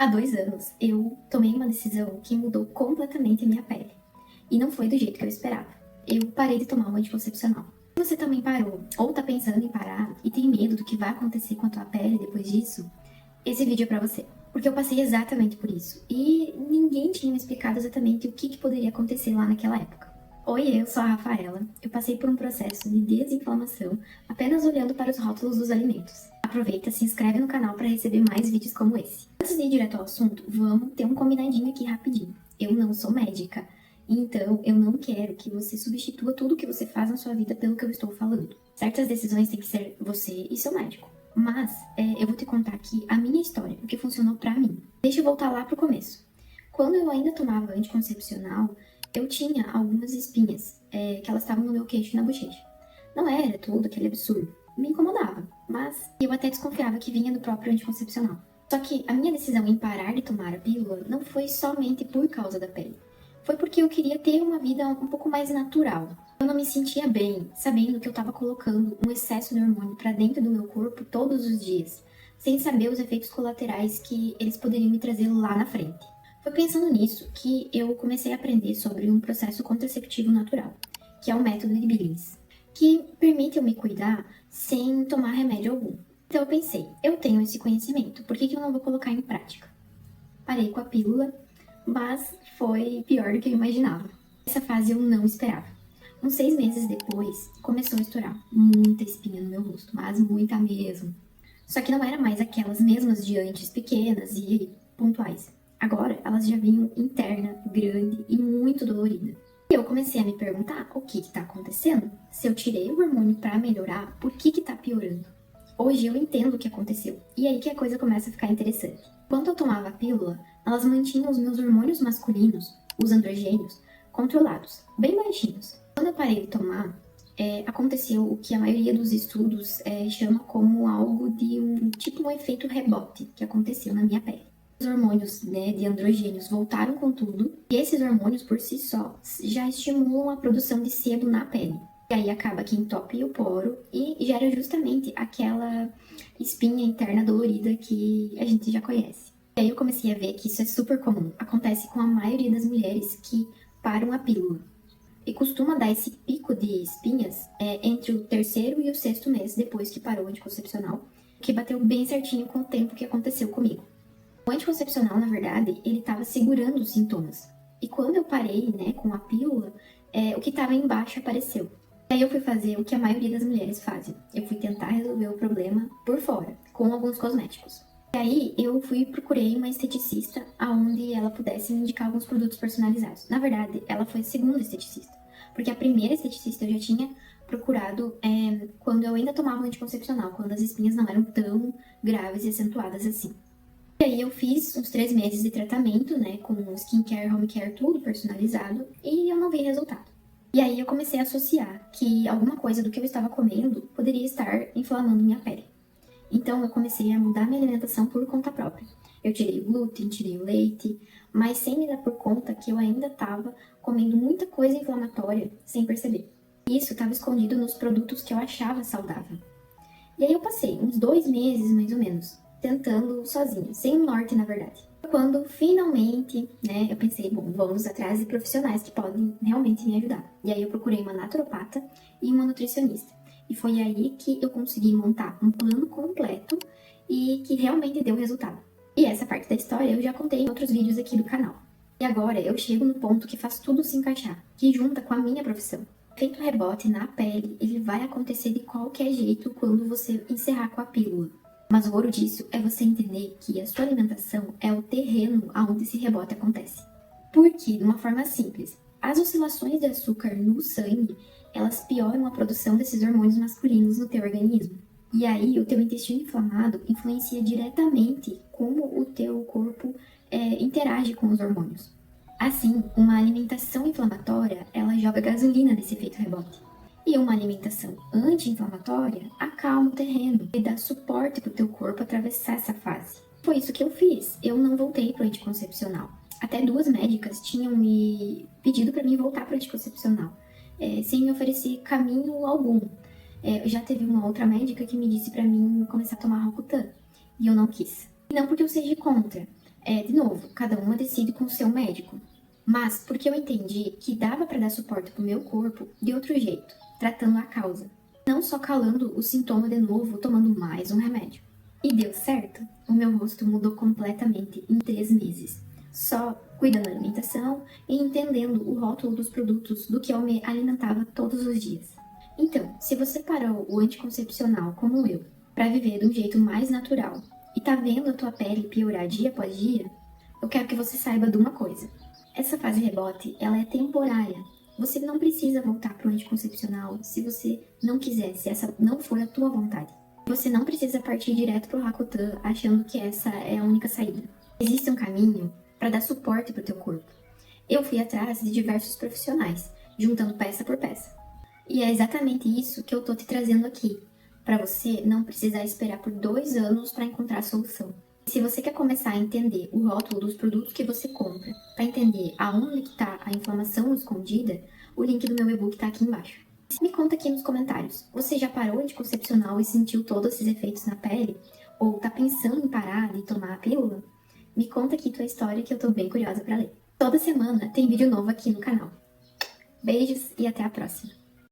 Há 2 anos, eu tomei uma decisão que mudou completamente a minha pele. E não foi do jeito que eu esperava. Eu parei de tomar um anticoncepcional. Se você também parou, ou tá pensando em parar, e tem medo do que vai acontecer com a tua pele depois disso, esse vídeo é pra você. Porque eu passei exatamente por isso. E ninguém tinha me explicado exatamente o que poderia acontecer lá naquela época. Oi, eu sou a Rafaela. Eu passei por um processo de desinflamação apenas olhando para os rótulos dos alimentos. Aproveita, se inscreve no canal para receber mais vídeos como esse. Antes de ir direto ao assunto, vamos ter um combinadinho aqui rapidinho. Eu não sou médica, então eu não quero que você substitua tudo o que você faz na sua vida pelo que eu estou falando. Certas decisões têm que ser você e seu médico. Mas eu vou te contar aqui a minha história, o que funcionou pra mim. Deixa eu voltar lá pro começo. Quando eu ainda tomava anticoncepcional, eu tinha algumas espinhas, que elas estavam no meu queixo e na bochecha. Não era tudo aquele absurdo, me incomodava, mas eu até desconfiava que vinha do próprio anticoncepcional. Só que a minha decisão em parar de tomar a pílula não foi somente por causa da pele. Foi porque eu queria ter uma vida um pouco mais natural. Eu não me sentia bem, sabendo que eu estava colocando um excesso de hormônio para dentro do meu corpo todos os dias, sem saber os efeitos colaterais que eles poderiam me trazer lá na frente. Foi pensando nisso que eu comecei a aprender sobre um processo contraceptivo natural, que é o método de Billings, que permite eu me cuidar sem tomar remédio algum. Então eu pensei, eu tenho esse conhecimento, por que eu não vou colocar em prática? Parei com a pílula, mas foi pior do que eu imaginava. Essa fase eu não esperava. Uns 6 meses depois, começou a estourar muita espinha no meu rosto, mas muita mesmo. Só que não era mais aquelas mesmas de antes, pequenas e pontuais. Agora, elas já vinham interna, grande e muito dolorida. E eu comecei a me perguntar o que está acontecendo? Se eu tirei o hormônio para melhorar, por que está piorando? Hoje eu entendo o que aconteceu, e aí que a coisa começa a ficar interessante. Quando eu tomava a pílula, elas mantinham os meus hormônios masculinos, os androgênios, controlados, bem baixinhos. Quando eu parei de tomar, aconteceu o que a maioria dos estudos chama como algo de um efeito rebote que aconteceu na minha pele. Os hormônios, de androgênios voltaram com tudo, e esses hormônios por si só já estimulam a produção de sebo na pele. E aí acaba que entope o poro e gera justamente aquela espinha interna dolorida que a gente já conhece. E aí eu comecei a ver que isso é super comum, acontece com a maioria das mulheres que param a pílula. E costuma dar esse pico de espinhas entre o terceiro e o sexto mês depois que parou o anticoncepcional, que bateu bem certinho com o tempo que aconteceu comigo. O anticoncepcional, na verdade, ele estava segurando os sintomas. E quando eu parei, com a pílula, o que estava embaixo apareceu. Aí eu fui fazer o que a maioria das mulheres fazem. Eu fui tentar resolver o problema por fora, com alguns cosméticos. E aí eu procurei uma esteticista onde ela pudesse me indicar alguns produtos personalizados. Na verdade, ela foi a segunda esteticista, porque a primeira esteticista eu já tinha procurado quando eu ainda tomava anticoncepcional, quando as espinhas não eram tão graves e acentuadas assim. E aí eu fiz uns 3 meses de tratamento, com skincare, home care, tudo personalizado, e eu não vi resultado. E aí eu comecei a associar que alguma coisa do que eu estava comendo poderia estar inflamando minha pele. Então eu comecei a mudar minha alimentação por conta própria. Eu tirei o glúten, tirei o leite, mas sem me dar por conta que eu ainda estava comendo muita coisa inflamatória sem perceber. Isso estava escondido nos produtos que eu achava saudável. E aí eu passei uns 2 meses, mais ou menos, tentando sozinha, sem um norte na verdade. Quando finalmente, eu pensei, bom, vamos atrás de profissionais que podem realmente me ajudar. E aí eu procurei uma naturopata e uma nutricionista. E foi aí que eu consegui montar um plano completo e que realmente deu resultado. E essa parte da história eu já contei em outros vídeos aqui do canal. E agora eu chego no ponto que faz tudo se encaixar, que junta com a minha profissão. O efeito rebote na pele, ele vai acontecer de qualquer jeito quando você encerrar com a pílula. Mas o ouro disso é você entender que a sua alimentação é o terreno onde esse rebote acontece. Porque, de uma forma simples, as oscilações de açúcar no sangue, elas pioram a produção desses hormônios masculinos no teu organismo. E aí, o teu intestino inflamado influencia diretamente como o teu corpo interage com os hormônios. Assim, uma alimentação inflamatória, ela joga gasolina nesse efeito rebote. E uma alimentação anti-inflamatória acalma o terreno e dá suporte para o teu corpo atravessar essa fase. Foi isso que eu fiz. Eu não voltei para o anticoncepcional. Até 2 médicas tinham me pedido para mim voltar para o anticoncepcional, sem me oferecer caminho algum. Já teve uma outra médica que me disse para mim começar a tomar Rocutan, e eu não quis. Não porque eu seja contra, De novo, cada uma decide com o seu médico. Mas porque eu entendi que dava para dar suporte pro meu corpo de outro jeito, tratando a causa. Não só calando o sintoma de novo, tomando mais um remédio. E deu certo. O meu rosto mudou completamente em 3 meses. Só cuidando da alimentação e entendendo o rótulo dos produtos do que eu me alimentava todos os dias. Então, se você parou o anticoncepcional como eu, para viver de um jeito mais natural, e tá vendo a tua pele piorar dia após dia, eu quero que você saiba de uma coisa. Essa fase rebote, ela é temporária. Você não precisa voltar para o anticoncepcional se você não quiser, se essa não for a tua vontade. Você não precisa partir direto para o Rakutan achando que essa é a única saída. Existe um caminho para dar suporte para o teu corpo. Eu fui atrás de diversos profissionais, juntando peça por peça. E é exatamente isso que eu tô te trazendo aqui, para você não precisar esperar por 2 anos para encontrar a solução. Se você quer começar a entender o rótulo dos produtos que você compra, para entender aonde que está a inflamação escondida, o link do meu e-book está aqui embaixo. Me conta aqui nos comentários, você já parou anticoncepcional e sentiu todos esses efeitos na pele? Ou tá pensando em parar de tomar a pílula? Me conta aqui tua história que eu tô bem curiosa para ler. Toda semana tem vídeo novo aqui no canal. Beijos e até a próxima!